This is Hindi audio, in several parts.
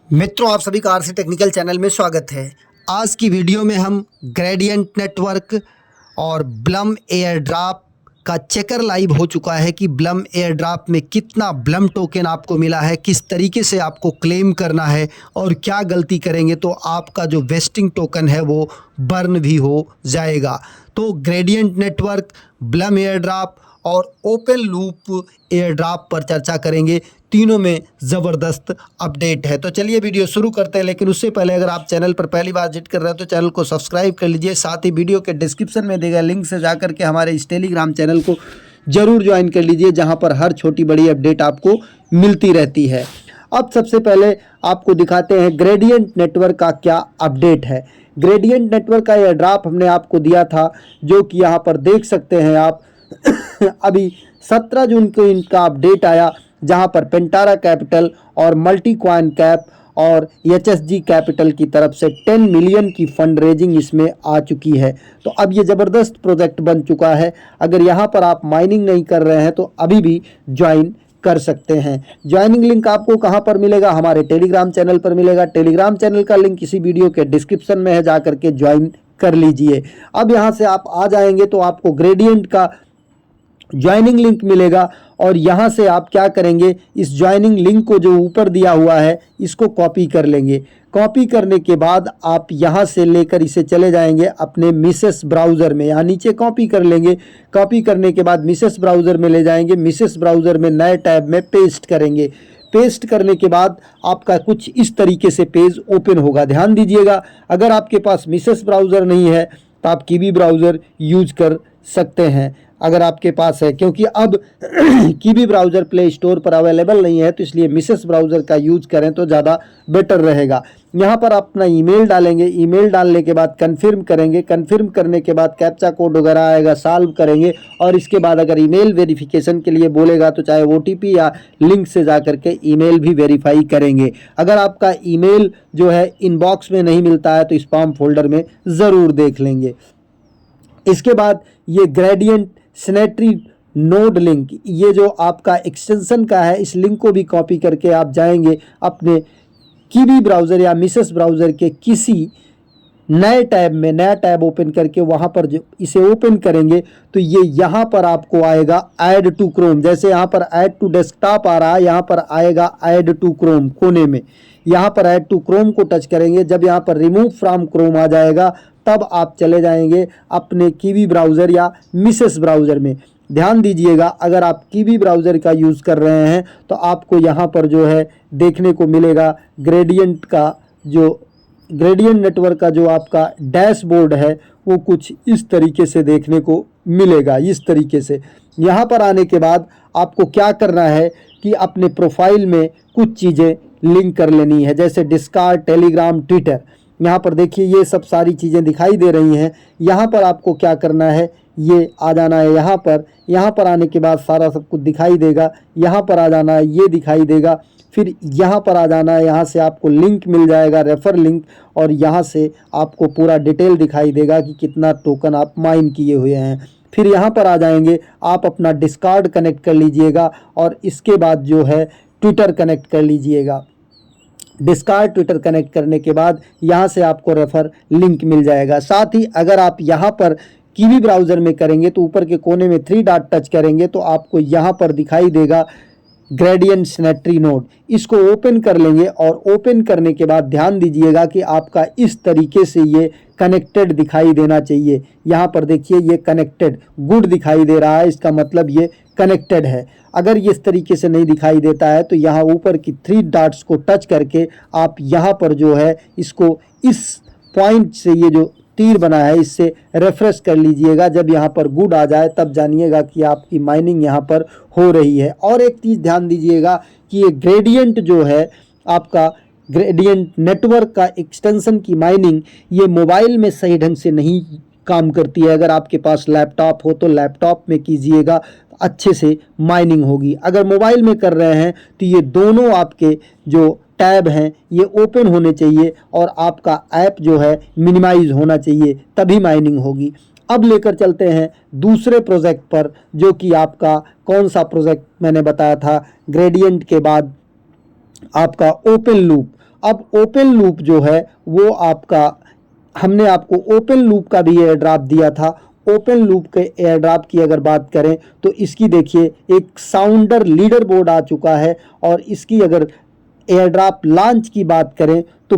मित्रों, आप सभी का आरसी टेक्निकल चैनल में स्वागत है। आज की वीडियो में हम ग्रेडियंट नेटवर्क और ब्लम एयर ड्रॉप का चेकर लाइव हो चुका है कि ब्लम एयर ड्रॉप में कितना ब्लम टोकन आपको मिला है, किस तरीके से आपको क्लेम करना है और क्या गलती करेंगे तो आपका जो वेस्टिंग टोकन है वो बर्न भी हो जाएगा। तो gradient network, Blum air drop और ओपन लूप एयर ड्रॉप पर चर्चा करेंगे। तीनों में ज़बरदस्त अपडेट है। तो चलिए वीडियो शुरू करते हैं, लेकिन उससे पहले अगर आप चैनल पर पहली बार विजिट कर रहे हैं तो चैनल को सब्सक्राइब कर लीजिए। साथ ही वीडियो के डिस्क्रिप्शन में दिए गए लिंक से जाकर के हमारे इस टेलीग्राम चैनल को ज़रूर ज्वाइन कर लीजिए, जहां पर हर छोटी बड़ी अपडेट आपको मिलती रहती है। अब सबसे पहले आपको दिखाते हैं ग्रेडियंट नेटवर्क का क्या अपडेट है। ग्रेडियंट नेटवर्क का एयर ड्रॉप हमने आपको दिया था, जो कि यहाँ पर देख सकते हैं आप। अभी 17 जून को इनका अपडेट आया, जहां पर पेंटारा कैपिटल और मल्टी कॉइन कैप और एचएसजी कैपिटल की तरफ से 10 मिलियन की फंड रेजिंग इसमें आ चुकी है। तो अब ये ज़बरदस्त प्रोजेक्ट बन चुका है। अगर यहाँ पर आप माइनिंग नहीं कर रहे हैं तो अभी भी ज्वाइन कर सकते हैं। ज्वाइनिंग लिंक आपको कहाँ पर मिलेगा? हमारे टेलीग्राम चैनल पर मिलेगा। टेलीग्राम चैनल का लिंक इसी वीडियो के डिस्क्रिप्शन में है, जा करके ज्वाइन कर लीजिए। अब यहाँ से आप आ जाएंगे तो आपको ग्रेडियंट का ज्वाइनिंग लिंक मिलेगा और यहाँ से आप क्या करेंगे, इस ज्वाइनिंग लिंक को जो ऊपर दिया हुआ है इसको कॉपी कर लेंगे। कॉपी करने के बाद आप यहाँ से लेकर इसे चले जाएंगे अपने मिसेस ब्राउज़र में। यहाँ नीचे कॉपी कर लेंगे। कॉपी करने के बाद मिसेस ब्राउज़र में ले जाएंगे। मिसेस ब्राउज़र में नए टैब में पेस्ट करेंगे। पेस्ट करने के बाद आपका कुछ इस तरीके से पेज ओपन होगा। ध्यान दीजिएगा, अगर आपके पास मिसेस ब्राउज़र नहीं है तो आप कीवी ब्राउज़र यूज कर सकते हैं अगर आपके पास है, क्योंकि अब कीवी ब्राउज़र प्ले स्टोर पर अवेलेबल नहीं है, तो इसलिए मिसेस ब्राउज़र का यूज करें तो ज़्यादा बेटर रहेगा। यहाँ पर आप अपना ईमेल डालेंगे। ईमेल डालने के बाद कन्फर्म करेंगे। कन्फर्म करने के बाद कैप्चा कोड वगैरह आएगा, सॉल्व करेंगे और इसके बाद अगर ईमेल वेरिफिकेशन के लिए बोलेगा तो चाहे ओटीपी या लिंक से जा करके ईमेल भी वेरीफाई करेंगे। अगर आपका ईमेल जो है इनबॉक्स में नहीं मिलता है तो स्पैम फोल्डर में ज़रूर देख लेंगे। इसके बाद ये ग्रेडियंट सिनेट्री नोड लिंक, ये जो आपका एक्सटेंशन का है, इस लिंक को भी कॉपी करके आप जाएंगे अपने कीवी ब्राउज़र या मिसेस ब्राउज़र के किसी नए टैब में, नया टैब ओपन करके वहाँ पर जो इसे ओपन करेंगे तो ये यहाँ पर आपको आएगा ऐड टू क्रोम। जैसे यहाँ पर ऐड टू डेस्कटॉप आ रहा है, यहाँ पर आएगा ऐड टू क्रोम कोने में। यहाँ पर ऐड टू क्रोम को टच करेंगे। जब यहाँ पर रिमूव फ्रॉम क्रोम आ जाएगा तब आप चले जाएंगे अपने कीवी ब्राउज़र या मिसेस ब्राउज़र में। ध्यान दीजिएगा, अगर आप कीवी ब्राउज़र का यूज़ कर रहे हैं तो आपको यहाँ पर जो है देखने को मिलेगा ग्रेडियंट नेटवर्क का जो आपका डैशबोर्ड है वो कुछ इस तरीके से देखने को मिलेगा। इस तरीके से यहाँ पर आने के बाद आपको क्या करना है कि अपने प्रोफाइल में कुछ चीज़ें लिंक कर लेनी है, जैसे डिस्कॉर्ड, टेलीग्राम, ट्विटर। यहाँ पर देखिए ये सब सारी चीज़ें दिखाई दे रही हैं। यहाँ पर आपको क्या करना है, ये आ जाना है यहाँ पर। यहाँ पर आने के बाद सारा सब कुछ दिखाई देगा। यहाँ पर आ जाना है, ये दिखाई देगा। फिर यहाँ पर आ जाना है, यहाँ से आपको लिंक मिल जाएगा, रेफर लिंक, और यहाँ से आपको पूरा डिटेल दिखाई देगा कि कितना टोकन आप माइन किए हुए हैं। फिर यहाँ पर आ जाएंगे, आप अपना डिस्कॉर्ड कनेक्ट कर लीजिएगा और इसके बाद जो है ट्विटर कनेक्ट कर लीजिएगा। डिस्कॉर्ड, ट्विटर कनेक्ट करने के बाद यहाँ से आपको रेफर लिंक मिल जाएगा। साथ ही अगर आप यहाँ पर कीवी ब्राउज़र में करेंगे तो ऊपर के कोने में 3 डॉट टच करेंगे तो आपको यहाँ पर दिखाई देगा ग्रेडियंट सिनेट्री नोड। इसको ओपन कर लेंगे और ओपन करने के बाद ध्यान दीजिएगा कि आपका इस तरीके से ये कनेक्टेड दिखाई देना चाहिए। यहाँ पर देखिए ये कनेक्टेड गुड दिखाई दे रहा है, इसका मतलब ये कनेक्टेड है। अगर ये इस तरीके से नहीं दिखाई देता है तो यहाँ ऊपर की 3 डॉट्स को टच करके आप यहाँ पर जो है इसको इस पॉइंट से, ये जो तीर बना है, इससे रेफ्रेश कर लीजिएगा। जब यहाँ पर गुड आ जाए तब जानिएगा कि आपकी माइनिंग यहाँ पर हो रही है। और एक चीज़ ध्यान दीजिएगा कि ये ग्रेडियंट जो है आपका ग्रेडियंट नेटवर्क का एक्सटेंशन की माइनिंग, ये मोबाइल में सही ढंग से नहीं काम करती है। अगर आपके पास लैपटॉप हो तो लैपटॉप में कीजिएगा, अच्छे से माइनिंग होगी। अगर मोबाइल में कर रहे हैं तो ये दोनों आपके जो टैब हैं ये ओपन होने चाहिए और आपका ऐप जो है मिनिमाइज होना चाहिए, तभी माइनिंग होगी। अब लेकर चलते हैं दूसरे प्रोजेक्ट पर, जो कि आपका कौन सा प्रोजेक्ट मैंने बताया था, ग्रेडियंट के बाद आपका ओपन लूप। अब ओपन लूप जो है वो आपका, हमने आपको ओपन लूप का भी एयर ड्रॉप दिया था। ओपन लूप के एयर ड्रॉप की अगर बात करें तो इसकी देखिए एक साउंडर लीडर बोर्ड आ चुका है, और इसकी अगर एयर ड्रॉप लॉन्च की बात करें तो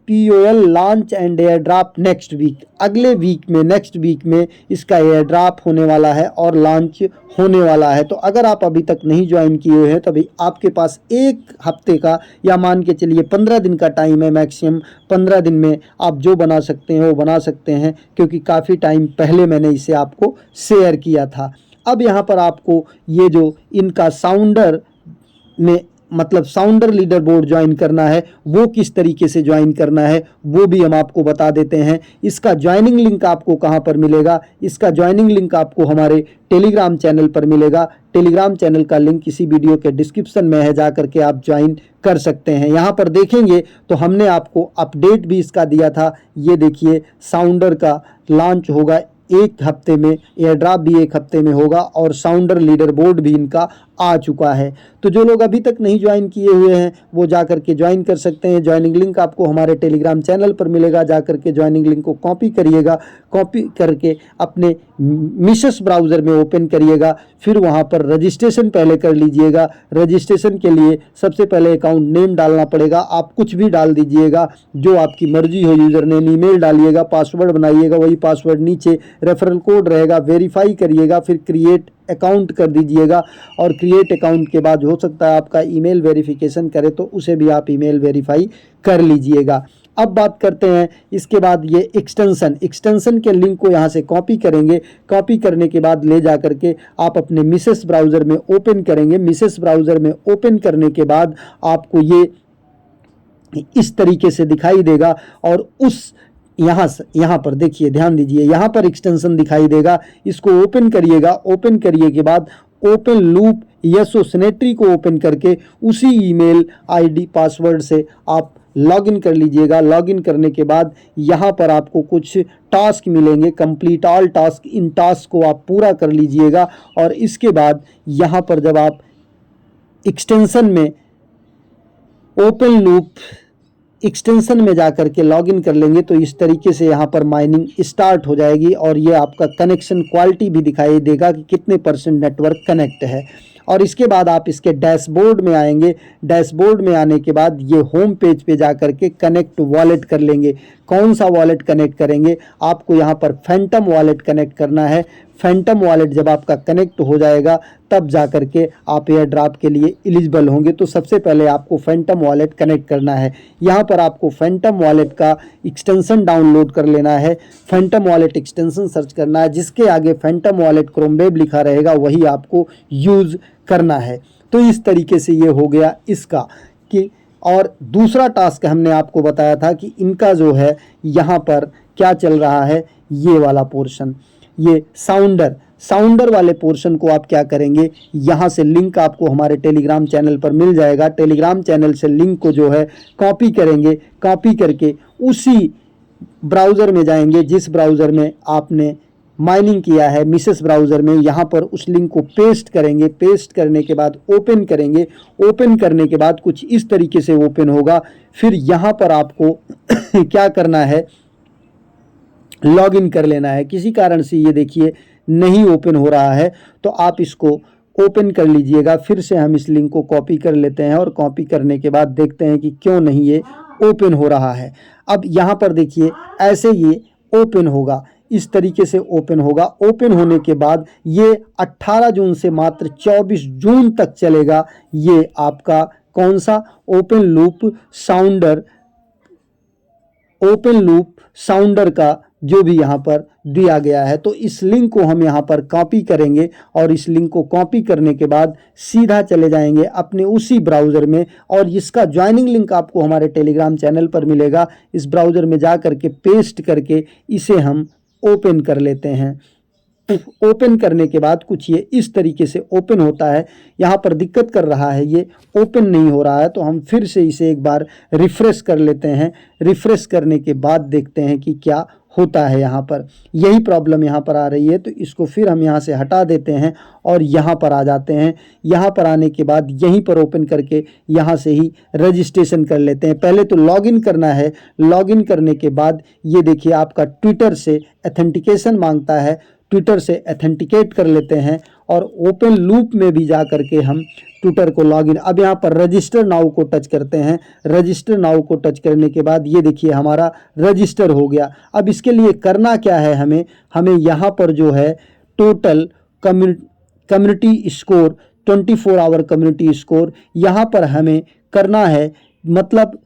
POL launch and air drop next week, अगले वीक में, नेक्स्ट वीक में इसका एयर ड्रॉप होने वाला है और लॉन्च होने वाला है। तो अगर आप अभी तक नहीं ज्वाइन किए हुए हैं तो अभी आपके पास एक हफ्ते का या मान के चलिए 15 दिन का टाइम है। मैक्सिमम 15 दिन में आप जो बना सकते हैं वो बना सकते हैं, क्योंकि काफ़ी टाइम पहले मैंने इसे आपको शेयर किया था। अब यहाँ पर आपको ये जो इनका साउंडर में मतलब साउंडर लीडर बोर्ड ज्वाइन करना है, वो किस तरीके से ज्वाइन करना है वो भी हम आपको बता देते हैं। इसका ज्वाइनिंग लिंक आपको कहाँ पर मिलेगा? इसका ज्वाइनिंग लिंक आपको हमारे टेलीग्राम चैनल पर मिलेगा। टेलीग्राम चैनल का लिंक इसी वीडियो के डिस्क्रिप्शन में है, जा करके आप ज्वाइन कर सकते हैं। यहाँ पर देखेंगे तो हमने आपको अपडेट भी इसका दिया था। ये देखिए साउंडर का लॉन्च होगा एक हफ्ते में, एयर ड्रॉप भी एक हफ्ते में होगा, और साउंडर लीडर बोर्ड भी इनका आ चुका है। तो जो लोग अभी तक नहीं ज्वाइन किए हुए हैं वो जा करके ज्वाइन कर सकते हैं। ज्वाइनिंग लिंक आपको हमारे टेलीग्राम चैनल पर मिलेगा, जा करके ज्वाइनिंग लिंक को कॉपी करिएगा, कॉपी करके अपने मिसेस ब्राउज़र में ओपन करिएगा, फिर वहाँ पर रजिस्ट्रेशन पहले कर लीजिएगा। रजिस्ट्रेशन के लिए सबसे पहले अकाउंट नेम डालना पड़ेगा, आप कुछ भी डाल दीजिएगा जो आपकी मर्जी हो, यूज़र नेम, ईमेल डालिएगा, पासवर्ड बनाइएगा, वही पासवर्ड नीचे रेफरल कोड रहेगा, वेरीफाई करिएगा, फिर क्रिएट अकाउंट कर दीजिएगा। और क्रिएट अकाउंट के बाद हो सकता है आपका ईमेल वेरिफिकेशन करे तो उसे भी आप ईमेल वेरीफाई कर लीजिएगा। अब बात करते हैं इसके बाद ये एक्सटेंशन के लिंक को यहाँ से कॉपी करेंगे। कॉपी करने के बाद ले जा करके आप अपने मिसेस ब्राउज़र में ओपन करेंगे। मिसेस ब्राउज़र में ओपन करने के बाद आपको ये इस तरीके से दिखाई देगा, और उस यहाँ पर देखिए, ध्यान दीजिए, यहाँ पर एक्सटेंशन दिखाई देगा, इसको ओपन करिएगा। ओपन करिए के बाद ओपन लूप यसोसिनेट्री को ओपन करके उसी ईमेल आईडी पासवर्ड से आप लॉगिन कर लीजिएगा। लॉगिन करने के बाद यहाँ पर आपको कुछ टास्क मिलेंगे, कंप्लीट ऑल टास्क, इन टास्क को आप पूरा कर लीजिएगा। और इसके बाद यहाँ पर जब आप एक्सटेंशन में ओपन लूप एक्सटेंशन में जाकर के लॉगिन कर लेंगे तो इस तरीके से यहाँ पर माइनिंग स्टार्ट हो जाएगी, और ये आपका कनेक्शन क्वालिटी भी दिखाई देगा कि कितने % नेटवर्क कनेक्ट है। और इसके बाद आप इसके डैशबोर्ड में आएंगे। डैशबोर्ड में आने के बाद ये होम पेज पे जा करके कनेक्ट वॉलेट कर लेंगे। कौन सा वॉलेट कनेक्ट करेंगे? आपको यहाँ पर फैंटम वॉलेट कनेक्ट करना है। फैंटम वॉलेट जब आपका कनेक्ट हो जाएगा तब जा करके आप एयर ड्रॉप के लिए एलिजिबल होंगे। तो सबसे पहले आपको फैंटम वॉलेट कनेक्ट करना है। यहाँ पर आपको फैंटम वॉलेट का एक्सटेंशन डाउनलोड कर लेना है। फैंटम वॉलेट एक्सटेंशन सर्च करना है, जिसके आगे फैंटम वॉलेट क्रोम वेब लिखा रहेगा वही आपको यूज़ करना है। तो इस तरीके से ये हो गया इसका कि। और दूसरा टास्क हमने आपको बताया था कि इनका जो है यहाँ पर क्या चल रहा है, ये वाला पोर्शन, ये साउंडर वाले पोर्शन को आप क्या करेंगे, यहाँ से लिंक आपको हमारे टेलीग्राम चैनल पर मिल जाएगा। टेलीग्राम चैनल से लिंक को जो है कॉपी करेंगे। कॉपी करके उसी ब्राउज़र में जाएंगे जिस ब्राउज़र में आपने माइनिंग किया है, मिसेस ब्राउज़र में, यहाँ पर उस लिंक को पेस्ट करेंगे। पेस्ट करने के बाद ओपन करेंगे। ओपन करने के बाद कुछ इस तरीके से ओपन होगा। फिर यहाँ पर आपको क्या करना है, लॉगिन कर लेना है। किसी कारण से ये देखिए नहीं ओपन हो रहा है तो आप इसको ओपन कर लीजिएगा। फिर से हम इस लिंक को कॉपी कर लेते हैं, और कॉपी करने के बाद देखते हैं कि क्यों नहीं ये ओपन हो रहा है। अब यहाँ पर देखिए ऐसे ये ओपन होगा, इस तरीके से ओपन होगा। ओपन होने के बाद ये 18 जून से मात्र 24 जून तक चलेगा। ये आपका कौन सा ओपन लूप साउंडर का जो भी यहाँ पर दिया गया है। तो इस लिंक को हम यहाँ पर कॉपी करेंगे, और इस लिंक को कॉपी करने के बाद सीधा चले जाएंगे अपने उसी ब्राउज़र में, और इसका ज्वाइनिंग लिंक आपको हमारे टेलीग्राम चैनल पर मिलेगा। इस ब्राउज़र में जा करके पेस्ट करके इसे हम ओपन कर लेते हैं। ओपन करने के बाद कुछ ये इस तरीके से ओपन होता है। यहाँ पर दिक्कत कर रहा है, ये ओपन नहीं हो रहा है, तो हम फिर से इसे एक बार रिफ़्रेश कर लेते हैं। रिफ़्रेश करने के बाद देखते हैं कि क्या होता है। यहाँ पर यही प्रॉब्लम यहाँ पर आ रही है, तो इसको फिर हम यहाँ से हटा देते हैं और यहाँ पर आ जाते हैं। यहाँ पर आने के बाद यहीं पर ओपन करके यहाँ से ही रजिस्ट्रेशन कर लेते हैं। पहले तो लॉगिन करना है। लॉगिन करने के बाद ये देखिए आपका ट्विटर से ऑथेंटिकेशन मांगता है, ट्विटर से ऑथेंटिकेट कर लेते हैं और ओपन लूप में भी जा करके हम ट्विटर को लॉगिन। अब यहाँ पर रजिस्टर नाउ को टच करते हैं। रजिस्टर नाउ को टच करने के बाद ये देखिए हमारा रजिस्टर हो गया। अब इसके लिए करना क्या है, हमें यहाँ पर जो है total community score 24 hour community score यहाँ पर हमें करना है। मतलब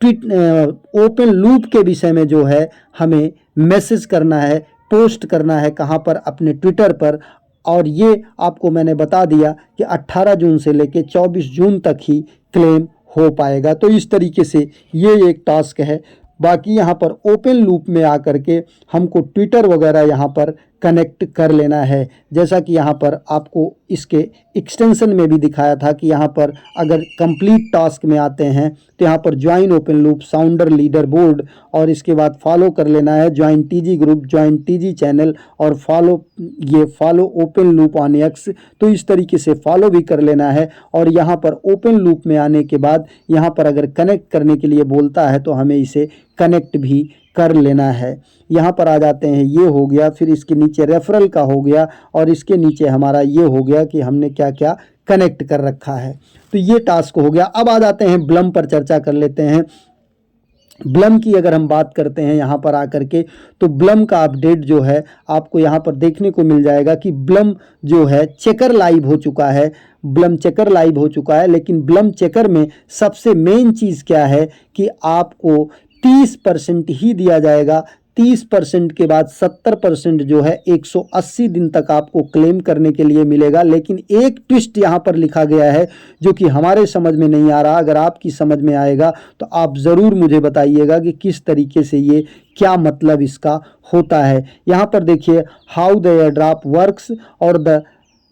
ओपन लूप के विषय में जो है हमें मैसेज करना है, पोस्ट करना है, कहाँ पर, अपने ट्विटर पर। और ये आपको मैंने बता दिया कि 18 जून से लेके 24 जून तक ही क्लेम हो पाएगा। तो इस तरीके से ये एक टास्क है। बाकी यहाँ पर ओपन लूप में आकर के हमको ट्विटर वगैरह यहाँ पर कनेक्ट कर लेना है। जैसा कि यहाँ पर आपको इसके एक्सटेंशन में भी दिखाया था कि यहाँ पर अगर कंप्लीट टास्क में आते हैं तो यहाँ पर join open loop, sounder leaderboard, और इसके बाद फॉलो कर लेना है join TG group, join TG channel, और follow open loop on X. तो इस तरीके से फॉलो भी कर लेना है। और यहाँ पर ओपन लूप में आने के बाद यहाँ पर अगर कनेक्ट करने के लिए बोलता है तो हमें इसे कनेक्ट भी कर लेना है। यहाँ पर आ जाते हैं, ये हो गया। फिर इसके नीचे रेफरल का हो गया और इसके नीचे हमारा ये हो गया कि हमने क्या क्या कनेक्ट कर रखा है। तो ये टास्क हो गया। अब आ जाते हैं ब्लम पर, चर्चा कर लेते हैं। ब्लम की अगर हम बात करते हैं यहाँ पर आकर के, तो ब्लम का अपडेट जो है आपको यहाँ पर देखने को मिल जाएगा कि ब्लम जो है चेकर लाइव हो चुका है। ब्लम चेकर लाइव हो चुका है, लेकिन ब्लम चेकर में सबसे मेन चीज़ क्या है कि आपको 30% ही दिया जाएगा। 30% के बाद 70% जो है 180 दिन तक आपको क्लेम करने के लिए मिलेगा। लेकिन एक ट्विस्ट यहाँ पर लिखा गया है जो कि हमारे समझ में नहीं आ रहा। अगर आपकी समझ में आएगा तो आप ज़रूर मुझे बताइएगा कि किस तरीके से ये, क्या मतलब इसका होता है। यहाँ पर देखिए how the airdrop works और the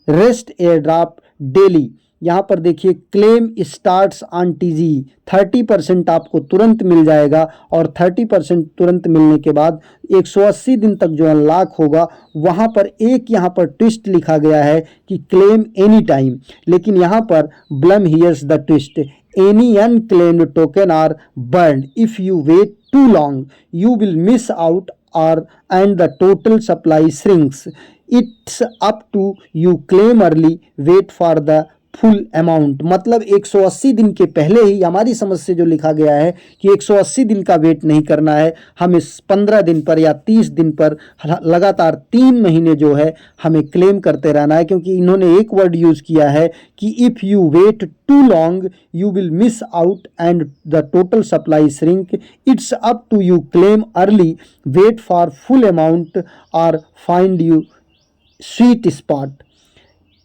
rest airdrop daily. यहाँ पर देखिए क्लेम स्टार्ट्स ऑन टीजी। 30% आपको तुरंत मिल जाएगा और 30% तुरंत मिलने के बाद 180 दिन तक जो अनलॉक होगा। वहाँ पर एक यहाँ पर ट्विस्ट लिखा गया है कि क्लेम एनी टाइम, लेकिन यहाँ पर Blum here's the twist, any unclaimed token are burned if you wait too long, you will miss out और and the total supply shrinks, it's up to you, claim early, wait for the full amount. मतलब 180 दिन के पहले ही, हमारी समझ से जो लिखा गया है कि 180 दिन का वेट नहीं करना है, हमें 15 दिन पर या 30 दिन पर लगातार 3 महीने जो है हमें क्लेम करते रहना है। क्योंकि इन्होंने एक वर्ड यूज़ किया है कि if you wait too long you will miss out and the total supply shrink, it's up to you, claim early, wait for full amount और find you sweet spot.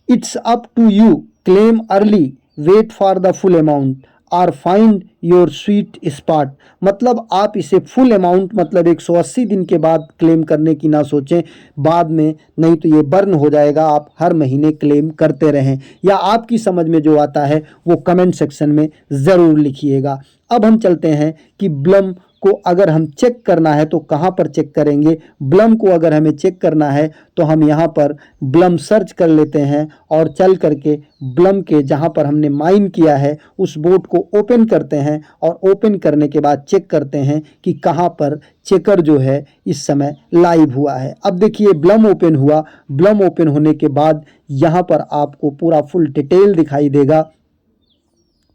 It's up to you, claim early, wait for the full amount और फाइंड योर स्वीट स्पॉट। मतलब आप इसे फुल अमाउंट मतलब 180 दिन के बाद क्लेम करने की ना सोचें बाद में, नहीं तो ये बर्न हो जाएगा। आप हर महीने क्लेम करते रहें, या आपकी समझ में जो आता है वो कमेंट सेक्शन में ज़रूर लिखिएगा। अब हम चलते हैं कि ब्लम को अगर हम चेक करना है तो कहाँ पर चेक करेंगे। ब्लम को अगर हमें चेक करना है तो हम यहाँ पर ब्लम सर्च कर लेते हैं और चल करके ब्लम के जहाँ पर हमने माइन किया है उस बोर्ड को ओपन करते हैं और ओपन करने के बाद चेक करते हैं कि कहाँ पर चेकर जो है इस समय लाइव हुआ है। अब देखिए ब्लम ओपन हुआ। ब्लम ओपन होने के बाद यहाँ पर आपको पूरा फुल डिटेल दिखाई देगा।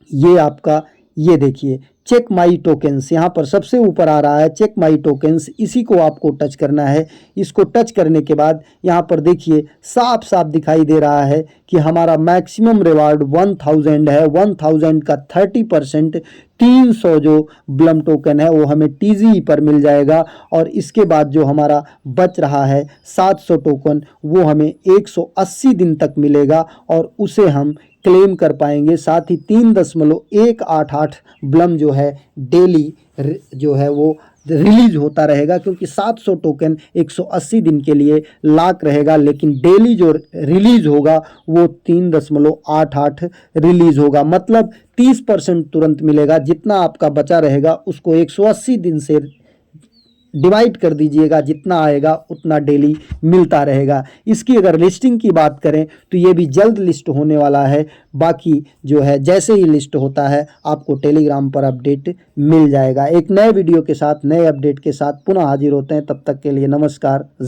ये आपका, ये देखिए चेक माई टोकन्स, यहाँ पर सबसे ऊपर आ रहा है चेक माई टोकन्स, इसी को आपको टच करना है। इसको टच करने के बाद यहाँ पर देखिए साफ साफ दिखाई दे रहा है कि हमारा मैक्सिमम रिवार्ड 1000 है। 1000 का 30% 300 जो ब्लम टोकन है वो हमें टीजी पर मिल जाएगा। और इसके बाद जो हमारा बच रहा है 700 टोकन वो हमें 180 दिन तक मिलेगा और उसे हम क्लेम कर पाएंगे। साथ ही 3.188 ब्लम जो है डेली जो है वो रिलीज होता रहेगा, क्योंकि 700 टोकन 180 दिन के लिए लॉक रहेगा, लेकिन डेली जो रिलीज होगा वो 3.88 रिलीज होगा। मतलब 30% तुरंत मिलेगा। जितना आपका बचा रहेगा उसको 180 दिन से डिवाइड कर दीजिएगा, जितना आएगा उतना डेली मिलता रहेगा। इसकी अगर लिस्टिंग की बात करें तो ये भी जल्द लिस्ट होने वाला है। बाकी जो है जैसे ही लिस्ट होता है आपको टेलीग्राम पर अपडेट मिल जाएगा। एक नए वीडियो के साथ, नए अपडेट के साथ पुनः हाजिर होते हैं। तब तक के लिए नमस्कार।